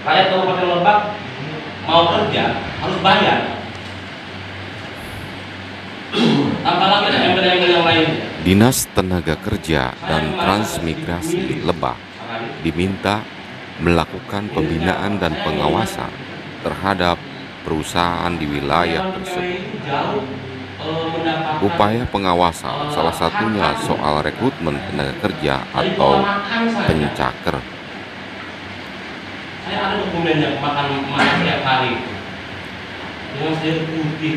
rakyat Kabupaten Lebak mau kerja harus bayar. Tambah lagi ada embel-embel yang lain. Dinas Tenaga Kerja dan Transmigrasi Lebak diminta melakukan pembinaan dan pengawasan terhadap perusahaan di wilayah tersebut. Upaya pengawasan salah satunya soal rekrutmen tenaga kerja atau pencaker. Saya ada dokumennya makan tiap hari.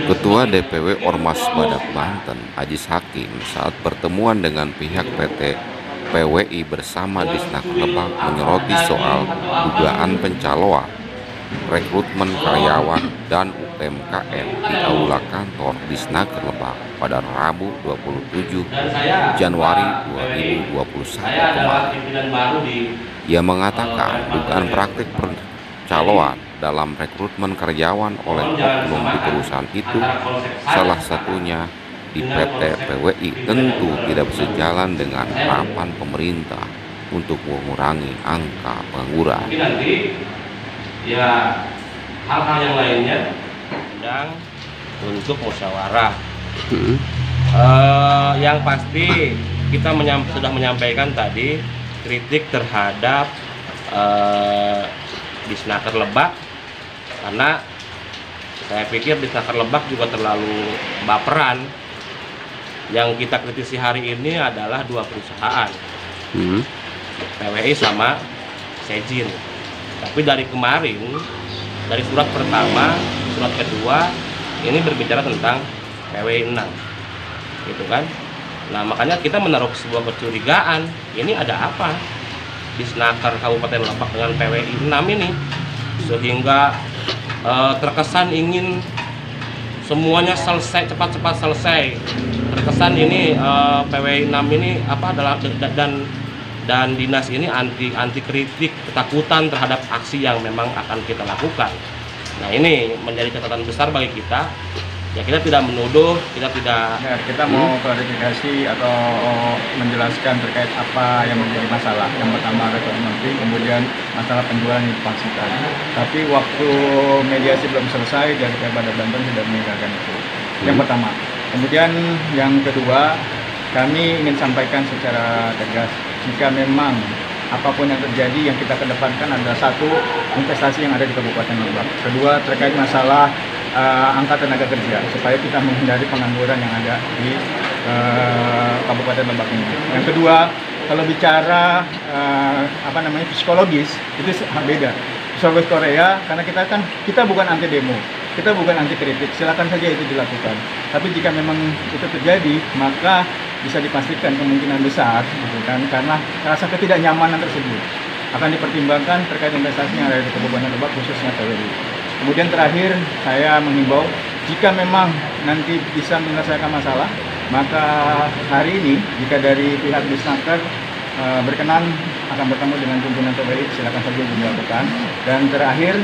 Ketua DPW Ormas Badak Banten, Ajis Hakim, saat pertemuan dengan pihak PT PWI bersama Disnaker Lebak menyoroti soal dugaan pencalonan, rekrutmen karyawan dan UMKM di aula kantor Disnaker Lebak pada Rabu 27 Januari 2021 kemarin. Ia mengatakan dugaan praktik pencalonan dalam rekrutmen karyawan oleh oknum di perusahaan itu, salah satunya di PT PWI, tentu tidak sejalan dengan harapan pemerintah untuk mengurangi angka pengangguran. Nanti ya hal-hal yang lainnya sedang untuk musyawarah. Yang pasti kita sudah menyampaikan tadi kritik terhadap Disnaker Lebak, karena saya pikir Disnaker Lebak juga terlalu baperan. Yang kita kritisi hari ini adalah dua perusahaan, PWI sama Sejin. Tapi dari kemarin, dari surat pertama, surat kedua, ini berbicara tentang PWI 6, gitu kan? Nah, makanya kita menaruh sebuah kecurigaan, ini ada apa Disnaker Kabupaten Lebak dengan PWI 6 ini, sehingga terkesan ingin semuanya selesai, cepat-cepat selesai. Terkesan ini PWI 6 ini adalah dan dinas ini anti kritik, ketakutan terhadap aksi yang memang akan kita lakukan. Nah, ini menjadi catatan besar bagi kita. Ya, kita tidak menuduh, kita tidak. Ya, kita mau klarifikasi atau menjelaskan terkait apa yang menjadi masalah. Yang pertama rekrutmen, kemudian masalah penjualan yang dipastikan. Tapi waktu mediasi belum selesai dan pihak Badak Banten sudah meninggalkan itu. Yang pertama. Kemudian yang kedua, kami ingin sampaikan secara tegas, jika memang apapun yang terjadi, yang kita kedepankan adalah satu, investasi yang ada di Kabupaten Lebak. Kedua, terkait masalah angka tenaga kerja, supaya kita menghindari pengangguran yang ada di Kabupaten Lebak ini. Yang kedua, kalau bicara psikologis, itu beda. Psikologis Korea, karena kita bukan anti demo, kita bukan anti kritik, silakan saja itu dilakukan. Tapi jika memang itu terjadi, maka bisa dipastikan kemungkinan besar, gitu kan, karena rasa ketidaknyamanan tersebut akan dipertimbangkan terkait investasi yang ada di Kabupaten Lebak, khususnya PWI. Kemudian terakhir, saya menghimbau, jika memang nanti bisa menyelesaikan masalah, maka hari ini jika dari pihak Disnaker berkenan akan bertemu dengan pimpinan PWI, silakan saja dilakukan. Dan terakhir,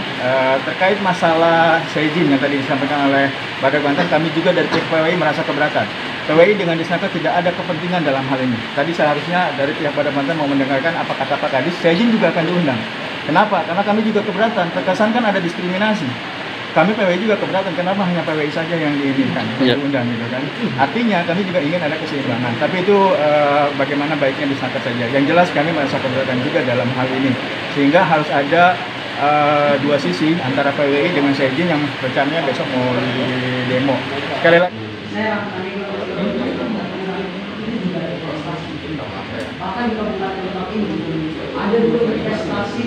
terkait masalah Sejin yang tadi disampaikan oleh Badak Banten, kami juga dari pihak PWI merasa keberatan. PWI dengan Disnaker tidak ada kepentingan dalam hal ini. Tadi seharusnya dari pihak Badak Banten mau mendengarkan apa kata Pak Kadis, Sejin juga akan diundang. Kenapa? Karena kami juga keberatan, terkesan kan ada diskriminasi. Kami PWI juga keberatan, kenapa hanya PWI saja yang diinginkan, diundang, gitu kan? Artinya kami juga ingin ada keseimbangan. Tapi itu bagaimana baiknya Disnaker saja. Yang jelas kami merasa keberatan juga dalam hal ini, sehingga harus ada dua sisi antara PWI dengan Sejin yang rencananya besok mau di demo. Sekali lagi. Bahkan di Kabupaten Lebak ini ada dua investasi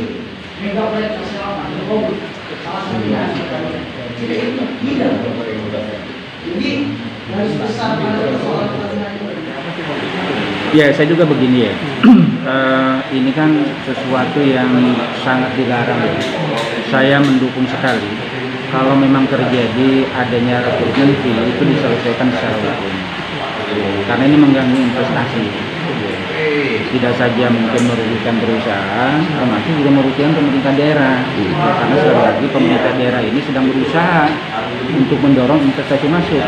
mega proyek nasional Jokowi, salah satunya tidak itu tidak. Jadi garis besar pada persoalan ya, saya juga begini ya. Ini kan sesuatu yang sangat dilarang. Saya mendukung sekali kalau memang terjadi adanya rekrutmen itu diselesaikan secara hukum, karena ini mengganggu investasi. Tidak saja mungkin merugikan perusahaan, termasuk juga merugikan pemerintah daerah. Karena sekali lagi pemerintah daerah ini sedang berusaha untuk mendorong investasi masuk.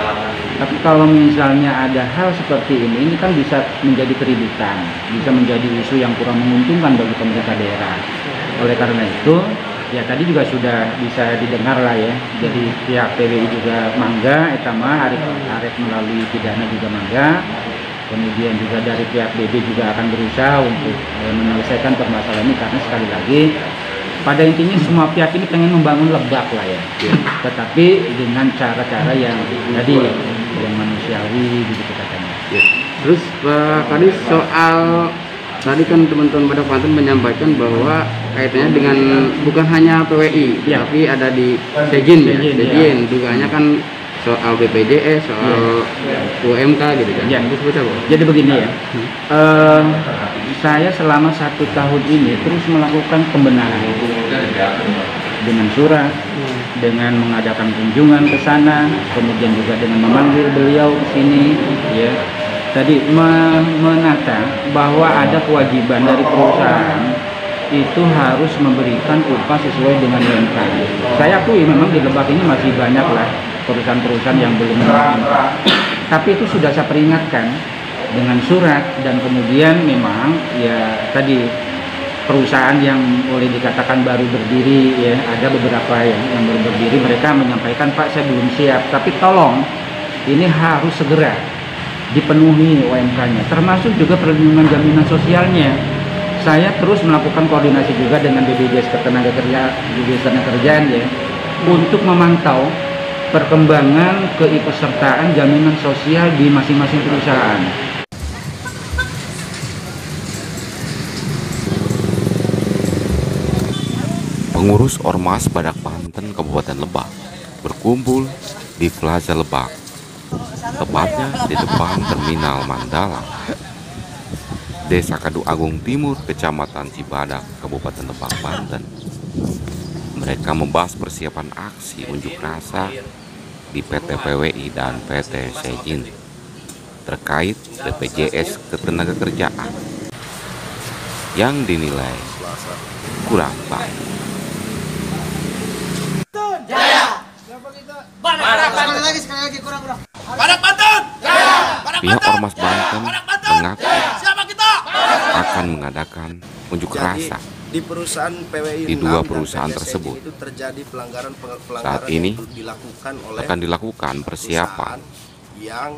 Tapi kalau misalnya ada hal seperti ini kan bisa menjadi keributan, bisa menjadi isu yang kurang menguntungkan bagi pemerintah daerah. Oleh karena itu, Ya tadi juga sudah bisa didengar lah ya. Jadi pihak PWI juga mangga, etama arek melalui pidana juga mangga. Kemudian juga dari pihak BB juga akan berusaha untuk menyelesaikan permasalahan ini, karena sekali lagi pada intinya semua pihak ini pengen membangun Lebak lah ya. Tetapi dengan cara-cara yang tadi yang manusiawi gitu katanya. Terus tadi soal tadi kan teman-teman Badak Banten menyampaikan bahwa kaitannya dengan bukan hanya PWI, Ya. tapi ada di Sejin ya. Sejin, Sejin dugaannya kan soal BPJS, soal UMK gitu kan. Ya. Itu seperti apa? Jadi begini ya, saya selama 1 tahun ini terus melakukan pembenahan dengan surat, dengan mengadakan kunjungan ke sana, kemudian juga dengan memanggil beliau ke sini, ya. Tadi menata bahwa ada kewajiban dari perusahaan itu harus memberikan upah sesuai dengan UMK. Saya akui memang di Lebak ini masih banyak lah perusahaan-perusahaan yang belum UMK. Tapi itu sudah saya peringatkan dengan surat, dan kemudian memang ya tadi perusahaan yang boleh dikatakan baru berdiri ya, ada beberapa yang baru berdiri, mereka menyampaikan, Pak saya belum siap, tapi tolong ini harus segera dipenuhi UMK-nya, termasuk juga perlindungan jaminan sosialnya. Saya terus melakukan koordinasi juga dengan BPJS Ketenagakerjaan ya, untuk memantau perkembangan keikutsertaan jaminan sosial di masing-masing perusahaan. Pengurus Ormas Badak Banten Kabupaten Lebak berkumpul di Plaza Lebak, tepatnya di depan Terminal Mandala, Desa Kadu Agung Timur, Kecamatan Cibadak, Kabupaten Lebak, Banten. Mereka membahas persiapan aksi unjuk rasa di PT PWI dan PT Sejin terkait BPJS Ketenagakerjaan yang dinilai kurang baik. Pihak Ormas Banten mengaku akan mengadakan unjuk rasa di perusahaan PWI di dua 6 perusahaan dan PT tersebut. itu terjadi pelanggaran Saat ini yang dilakukan oleh akan dilakukan persiapan yang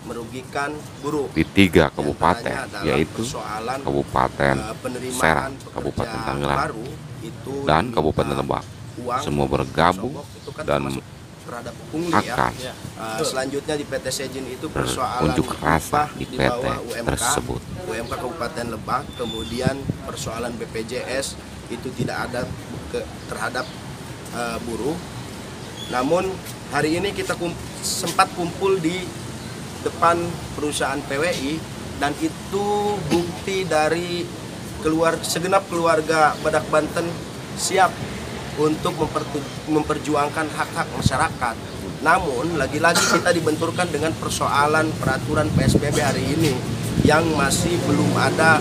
merugikan buruh di 3 Diantaranya kabupaten, adalah yaitu persoalan, Kabupaten penerimaan Serang, pekerja Kabupaten Tangerang, baru itu dan diminta Kabupaten Lebak. uang, Semua bergabung sogok, itu kan dan termasuk terhadap pungli akan ya. Selanjutnya di PT Sejin itu persoalan berunjuk rasa upah di PT bawah UMK, tersebut. UMK Kabupaten Lebak, kemudian persoalan BPJS itu tidak ada terhadap buruh. Namun hari ini kita sempat kumpul di depan perusahaan PWI, dan itu bukti dari segenap keluarga Badak Banten siap untuk memperjuangkan hak-hak masyarakat. Namun lagi-lagi kita dibenturkan dengan persoalan peraturan PSBB hari ini yang masih belum ada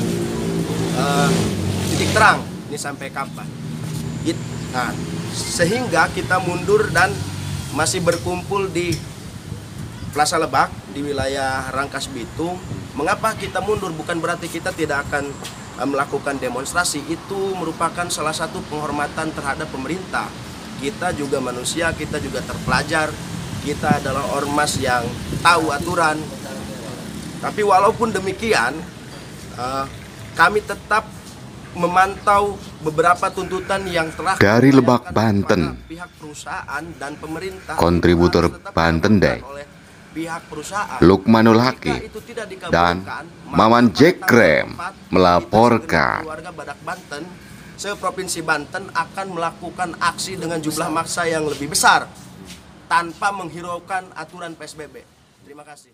titik terang ini sampai kapan. Nah, sehingga kita mundur dan masih berkumpul di Plaza Lebak di wilayah Rangkas Bitung. Mengapa kita mundur? Bukan berarti kita tidak akan melakukan demonstrasi. Itu merupakan salah satu penghormatan terhadap pemerintah. Kita juga manusia, kita juga terpelajar, kita adalah ormas yang tahu aturan. Tapi walaupun demikian, kami tetap memantau beberapa tuntutan yang telah Dari Lebak, Banten, pihak perusahaan dan pemerintah, kontributor tetap Banten Day, oleh pihak perusahaan. Lukmanul Jika Hakim itu tidak dikabulkan, dan maka Maman pada Jack tanggal Krem 4, melaporkan keluarga Badak Banten se-Provinsi Banten akan melakukan aksi dengan jumlah massa yang lebih besar tanpa menghiraukan aturan PSBB. Terima kasih.